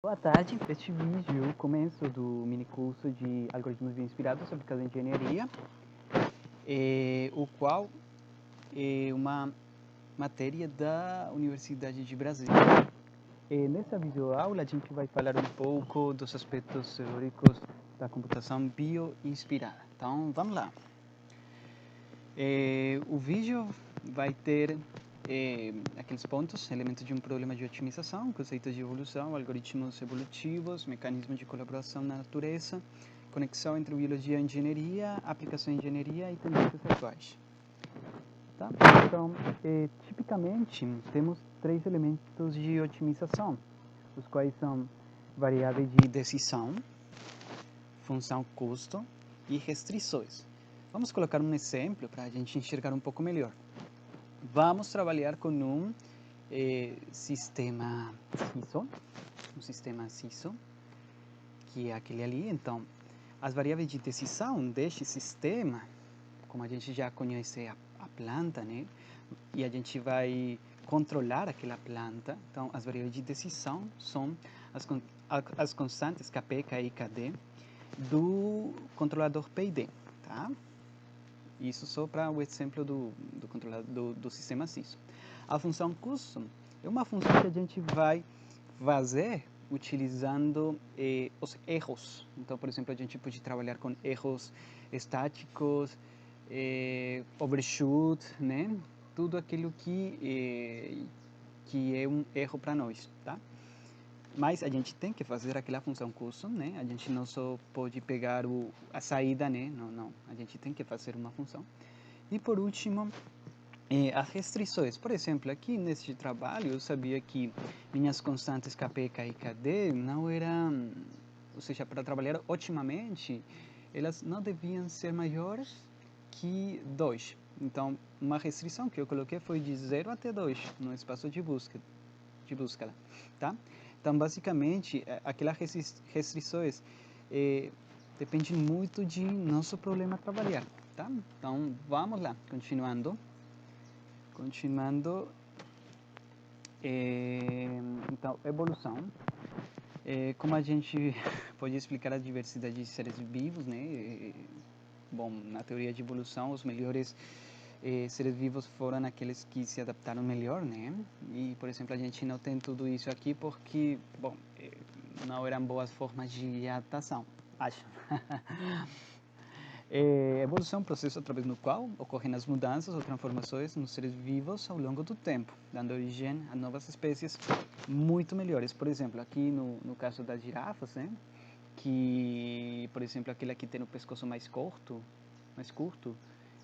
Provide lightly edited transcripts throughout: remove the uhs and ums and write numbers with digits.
Boa tarde, este vídeo é o começo do mini curso de algoritmos bioinspirados aplicados em engenharia, o qual é uma matéria da Universidade de Brasília. Nessa videoaula a gente vai falar um pouco dos aspectos teóricos da computação bioinspirada. Então vamos lá. O vídeo vai ter aqueles pontos, elementos de um problema de otimização, conceitos de evolução, algoritmos evolutivos, mecanismos de colaboração na natureza, conexão entre biologia e engenharia, aplicação em engenharia e tendências atuais. Tá? Então, tipicamente, temos três elementos de otimização, os quais são variável de decisão, função custo e restrições. Vamos colocar um exemplo para a gente enxergar um pouco melhor. Vamos trabalhar com um sistema CISO, que é aquele ali. Então, as variáveis de decisão deste sistema, como a gente já conhece a planta, né? E a gente vai controlar aquela planta. Então, as variáveis de decisão são as constantes KP, KI e KD do controlador PID, tá? Isso só para o exemplo do sistema CISO. A função custom é uma função que a gente vai fazer utilizando os erros. Então, por exemplo, a gente pode trabalhar com erros estáticos, overshoot, né? Tudo aquilo que é um erro para nós, tá? Mas a gente tem que fazer aquela função custom, né? A gente não só pode pegar a saída, né? Não. A gente tem que fazer uma função. E por último, as restrições. Por exemplo, aqui neste trabalho eu sabia que minhas constantes KP, KI e KD não eram, ou seja, para trabalhar otimamente, elas não deviam ser maiores que 2. Então, uma restrição que eu coloquei foi de 0 até 2 no espaço de búsqueda, tá? Então, basicamente, aquelas restrições dependem muito de nosso problema a trabalhar, tá? Então, vamos lá, continuando, então, evolução. Como a gente pode explicar a diversidade de seres vivos, né? Bom, na teoria de evolução, os melhores seres vivos foram aqueles que se adaptaram melhor, né? E, por exemplo, a gente não tem tudo isso aqui porque, bom, não eram boas formas de adaptação, acho. Evolução é um processo através do qual ocorrem as mudanças ou transformações nos seres vivos ao longo do tempo, dando origem a novas espécies muito melhores. Por exemplo, aqui no caso das girafas, né? Que, por exemplo, aquela que tem o pescoço mais curto,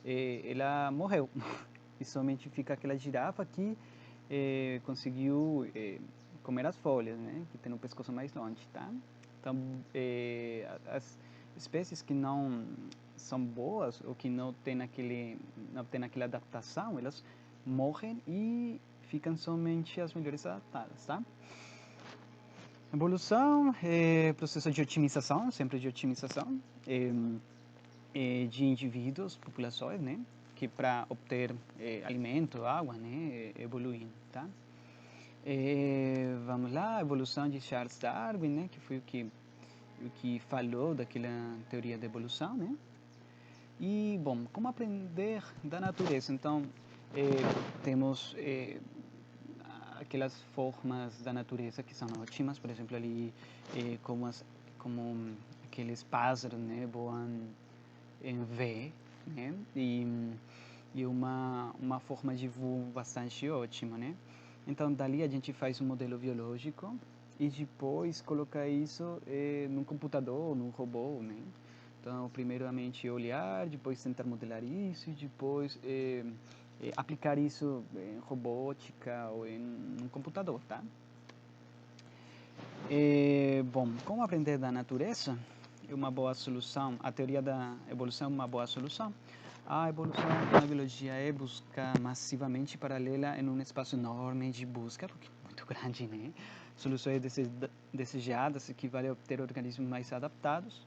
ela morreu. E somente fica aquela girafa que conseguiu comer as folhas, né? Que tem o pescoço mais longe, tá? Então, as espécies que não são boas ou que não tem aquela adaptação, elas morrem e ficam somente as melhores adaptadas, tá? Evolução é processo de otimização, sempre de otimização, de indivíduos, populações, né? Que para obter alimento, água, né? Evoluindo, tá? Vamos lá, evolução de Charles Darwin, né? Que foi o que falou daquela teoria da evolução, né? E, bom, como aprender da natureza? Então, temos aquelas formas da natureza que são ótimas, por exemplo, ali, como aqueles pássaros, né? Voam em V, né? E uma forma de voo bastante ótima, né? Então, dali a gente faz um modelo biológico e depois colocar isso num computador, num robô, né? Então, primeiramente olhar, depois tentar modelar isso e depois aplicar isso em robótica ou em um computador, tá? Bom, como aprender da natureza é uma boa solução, a teoria da evolução é uma boa solução. A evolução na biologia é busca massivamente paralela em um espaço enorme de busca, porque é muito grande, né? Soluções desejadas equivale a obter organismos mais adaptados.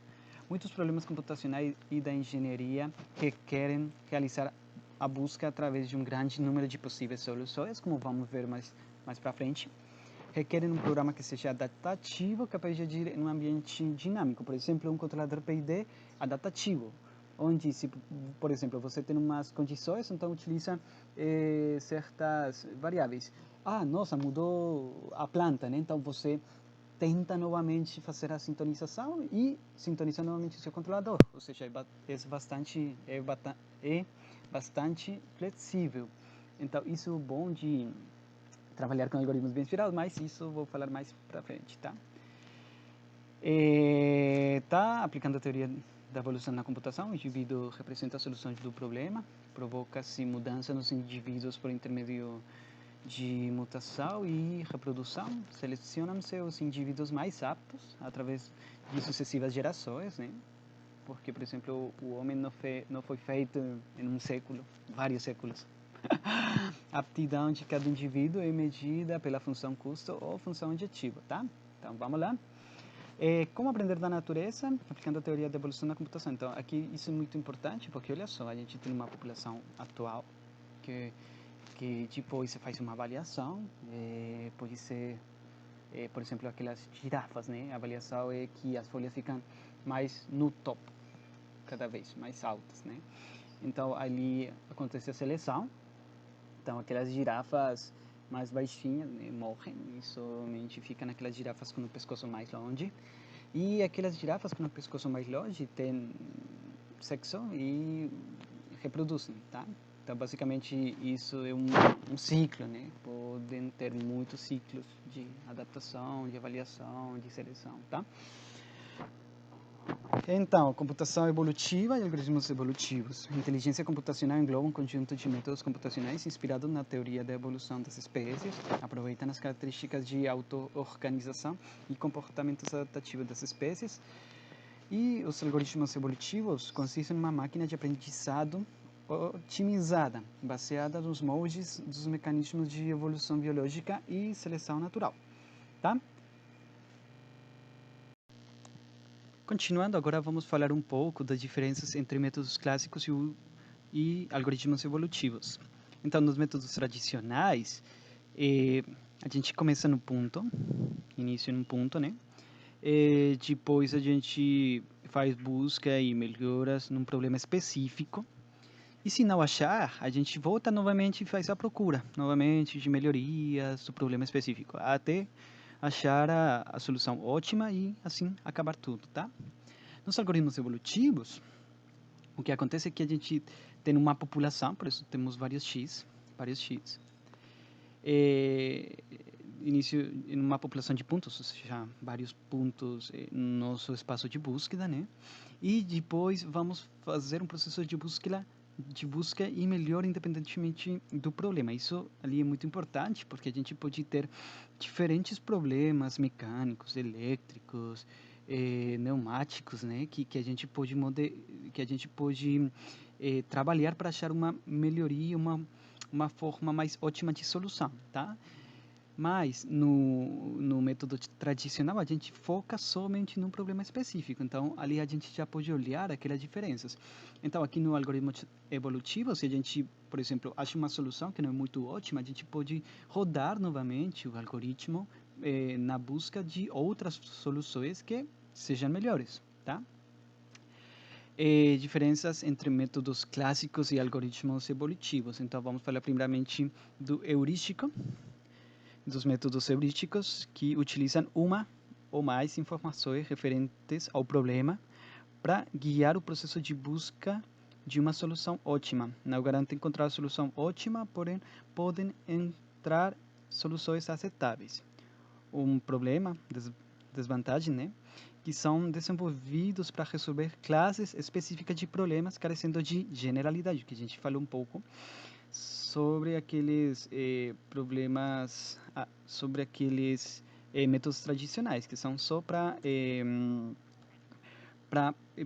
Muitos problemas computacionais e da engenharia requerem realizar a busca através de um grande número de possíveis soluções, como vamos ver mais para frente. requerem um programa que seja adaptativo, capaz de agir em um ambiente dinâmico. Por exemplo, um controlador PID adaptativo, onde, se, por exemplo, você tem umas condições, então utiliza certas variáveis. Ah, nossa, mudou a planta, né? Então você tenta novamente fazer a sintonização e sintoniza novamente o seu controlador. Ou seja, é bastante flexível. Então, isso é bom de trabalhar com algoritmos bem inspirados, mas isso eu vou falar mais para frente, tá? Tá aplicando a teoria da evolução na computação. O indivíduo representa a solução do problema, provoca-se mudança nos indivíduos por intermédio de mutação e reprodução. Selecionam-se os indivíduos mais aptos através de sucessivas gerações, né? Porque, por exemplo, o homem não foi feito em um século, vários séculos. A aptidão de cada indivíduo é medida pela função custo ou função adjetiva, tá? Então, vamos lá. Como aprender da natureza, aplicando a teoria da evolução da computação. Então, aqui isso é muito importante, porque olha só, a gente tem uma população atual que depois você faz uma avaliação, pode ser, por exemplo, aquelas girafas, né? A avaliação é que as folhas ficam mais no topo, cada vez mais altas, né? Então, ali acontece a seleção. Então, aquelas girafas mais baixinhas, né, morrem e somente fica naquelas girafas com o pescoço mais longe. E aquelas girafas com o pescoço mais longe têm sexo e reproduzem, tá? Então, basicamente, isso é um ciclo, né? Podem ter muitos ciclos de adaptação, de avaliação, de seleção, tá? Então, computação evolutiva e algoritmos evolutivos. Inteligência computacional engloba um conjunto de métodos computacionais inspirados na teoria da evolução das espécies, aproveitando as características de auto-organização e comportamentos adaptativos das espécies. E os algoritmos evolutivos consistem em uma máquina de aprendizado otimizada, baseada nos moldes dos mecanismos de evolução biológica e seleção natural, tá? Continuando, agora vamos falar um pouco das diferenças entre métodos clássicos e algoritmos evolutivos. Então, nos métodos tradicionais, a gente começa no ponto, inicia num ponto, né? Depois a gente faz busca e melhoras num problema específico. E se não achar, a gente volta novamente e faz a procura, novamente, de melhorias do problema específico, até achar a solução ótima e assim acabar tudo, tá? Nos algoritmos evolutivos, o que acontece é que a gente tem uma população, por isso temos vários x, início em uma população de pontos, ou seja, vários pontos no nosso espaço de búsqueda, né? E depois vamos fazer um processo de busca e melhora independentemente do problema. Isso ali é muito importante, porque a gente pode ter diferentes problemas mecânicos, elétricos, pneumáticos, né, que a gente pode trabalhar para achar uma melhoria, uma forma mais ótima de solução, tá? Mas no método tradicional a gente foca somente num problema específico. Então ali a gente já pode olhar aquelas diferenças. Então aqui no algoritmo evolutivo, se a gente, por exemplo, acha uma solução que não é muito ótima, a gente pode rodar novamente o algoritmo na busca de outras soluções que sejam melhores, tá? Diferenças entre métodos clássicos e algoritmos evolutivos. Então vamos falar primeiramente do heurístico, dos métodos heurísticos, que utilizam uma ou mais informações referentes ao problema para guiar o processo de busca de uma solução ótima. Não garante encontrar a solução ótima, porém podem entrar soluções aceitáveis. Um problema, desvantagem, né? Que são desenvolvidos para resolver classes específicas de problemas, carecendo de generalidade, que a gente falou um pouco sobre aqueles problemas, sobre aqueles métodos tradicionais, que são só para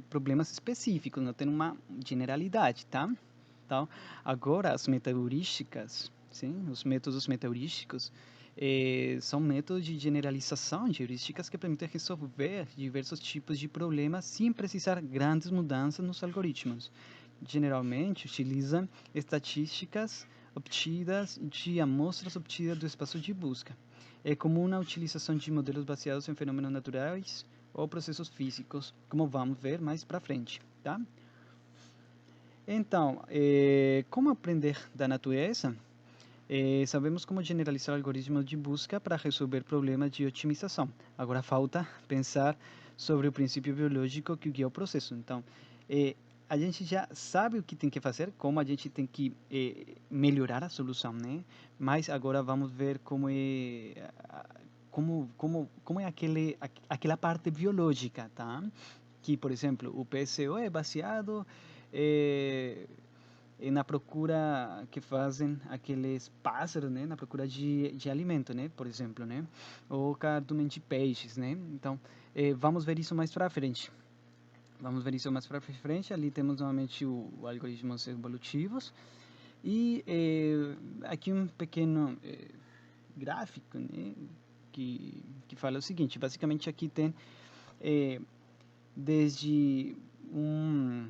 problemas específicos, não tem uma generalidade, tá? Então, agora as metaheurísticas, sim, os métodos metaheurísticos são métodos de generalização de heurísticas que permitem resolver diversos tipos de problemas sem precisar grandes mudanças nos algoritmos. Geralmente utilizam estatísticas obtidas de amostras obtidas do espaço de busca. é comum a utilização de modelos baseados em fenômenos naturais ou processos físicos, como vamos ver mais para frente, tá? Então, como aprender da natureza? Sabemos como generalizar algoritmos de busca para resolver problemas de otimização. Agora falta pensar sobre o princípio biológico que guia o processo. Então, a gente já sabe o que tem que fazer, como a gente tem que melhorar a solução, né? Mas agora vamos ver como é como é aquela parte biológica, tá? Que, por exemplo, o PSO é baseado na procura que fazem aqueles pássaros, né, na procura de alimento, né, por exemplo, né, ou cardumen de peixes, né. Então, vamos ver isso mais para frente. Vamos ver isso mais para frente. Ali temos novamente o algoritmos evolutivos e aqui um pequeno gráfico, né, que fala o seguinte. Basicamente aqui tem desde um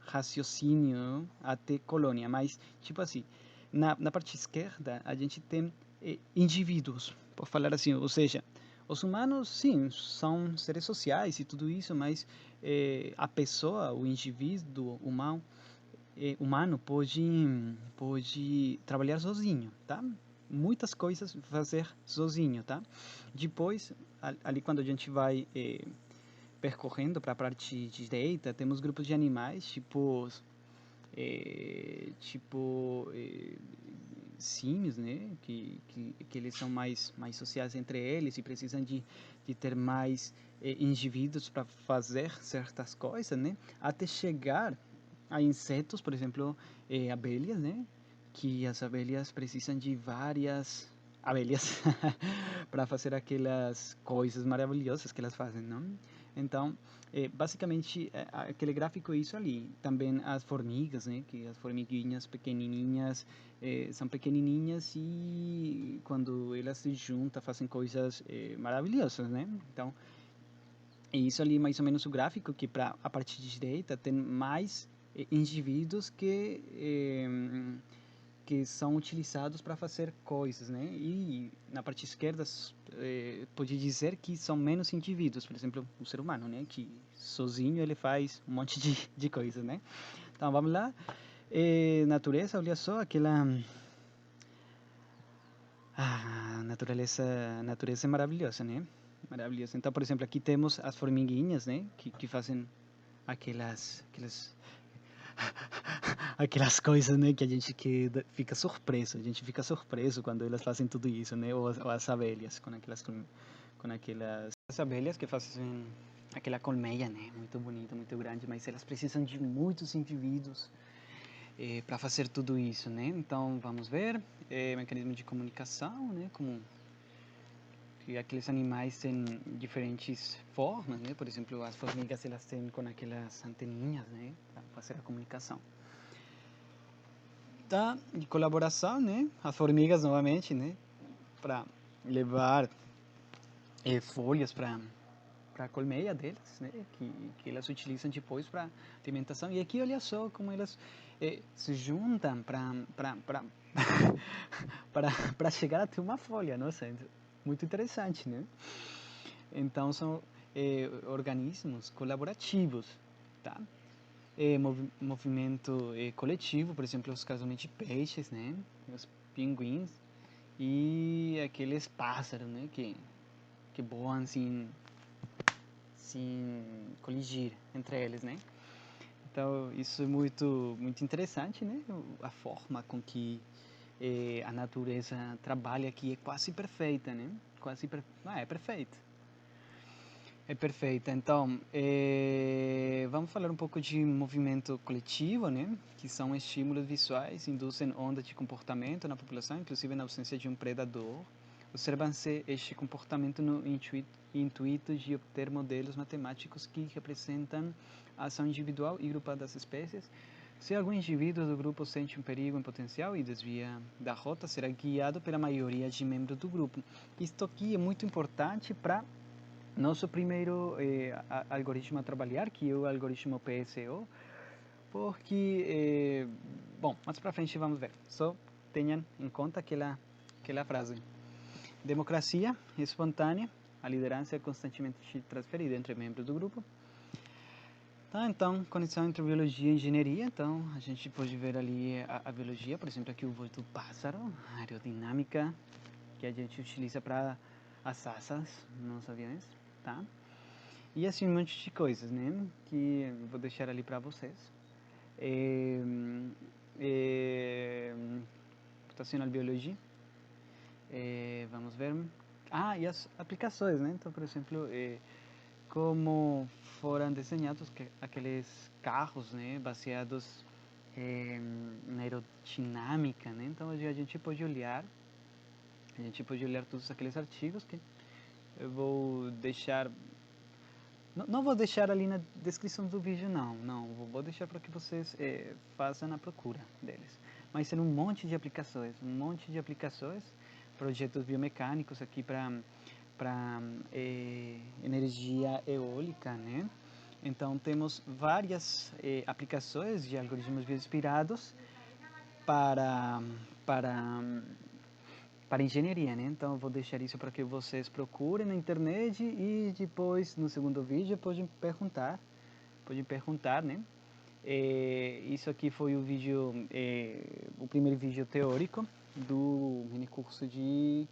raciocínio até colônia, mas tipo assim, na parte esquerda a gente tem indivíduos, por falar assim, ou seja, os humanos sim são seres sociais e tudo isso, mas a pessoa, o indivíduo humano pode trabalhar sozinho, tá? Muitas coisas fazer sozinho, tá? Depois ali quando a gente vai percorrendo para a parte de direita, temos grupos de animais, símios, né? Que eles são mais sociais entre eles e precisam de ter mais indivíduos para fazer certas coisas, né? Até chegar a insetos, por exemplo, abelhas, né? Que as abelhas precisam de várias abelhas para fazer aquelas coisas maravilhosas que elas fazem, não? Então, basicamente, aquele gráfico é isso ali. Também as formigas, né? Que as formiguinhas pequenininhas são pequenininhas e quando elas se juntam fazem coisas maravilhosas, né? Então, é isso ali mais ou menos o gráfico, que para a parte de direita tem mais indivíduos que são utilizados para fazer coisas, né? E na parte esquerda pode dizer que são menos indivíduos, por exemplo, o ser humano, né? Que sozinho ele faz um monte de coisas, né? Então vamos lá. Natureza, olha só aquela natureza é maravilhosa, né? Maravilhosa. Então, por exemplo, aqui temos as formiguinhas, né? Que fazem aquelas coisas, né, que a gente fica surpreso, a gente fica surpreso quando elas fazem tudo isso, né, ou as abelhas com aquelas as abelhas que fazem aquela colmeia, né, muito bonita, muito grande, mas elas precisam de muitos indivíduos para fazer tudo isso, né? Então vamos ver mecanismo de comunicação, né, como que aqueles animais têm diferentes formas, né? Por exemplo, as formigas elas têm com aquelas anteninhas, né, para fazer a comunicação. Tá? De colaboração, né? As formigas novamente, né? Para levar folhas para a colmeia deles, né? Que elas utilizam depois para alimentação. E aqui olha só como elas se juntam para chegar até uma folha, nossa, muito interessante, né? Então são organismos colaborativos, tá? Movimento coletivo, por exemplo, os casos de peixes, né? Os pinguins e aqueles pássaros, né? Que voam sem coligir entre eles, né? Então isso é muito interessante, né? A forma com que a natureza trabalha aqui é quase perfeita, né? É perfeita. É perfeita. Então, vamos falar um pouco de movimento coletivo, né? Que são estímulos visuais, induzem ondas de comportamento na população, inclusive na ausência de um predador. Observam-se este comportamento no intuito de obter modelos matemáticos que representam a ação individual e grupada das espécies. Se algum indivíduo do grupo sente um perigo em potencial e desvia da rota, será guiado pela maioria de membros do grupo. Isto aqui é muito importante para nosso primeiro algoritmo a trabalhar, que é o algoritmo PSO, porque, bom, mais para frente vamos ver. Só tenham em conta aquela frase. Democracia espontânea, a liderança é constantemente transferida entre membros do grupo. Tá, então, conexão entre biologia e engenharia. Então, a gente pode ver ali a biologia, por exemplo, aqui o voo do pássaro, a aerodinâmica, que a gente utiliza para as asas nos aviões, tá? E assim, um monte de coisas, né? Que eu vou deixar ali para vocês. Computacional biologia. Vamos ver. Ah, e as aplicações, né? Então, por exemplo, como foram desenhados aqueles carros, né? Baseados na aerodinâmica, né? Então, a gente pode olhar todos aqueles artigos que eu vou deixar. Não vou deixar ali na descrição do vídeo, não. Vou deixar para que vocês façam a procura deles. Mas tem um monte de aplicações, projetos biomecânicos aqui para energia eólica, né? Então, temos várias aplicações de algoritmos bioinspirados para engenharia, né? Então, eu vou deixar isso para que vocês procurem na internet e depois, no segundo vídeo, podem perguntar, né? Isso aqui foi o primeiro vídeo teórico do mini curso de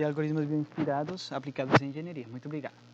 algoritmos bem inspirados aplicados em engenharia. Muito obrigado.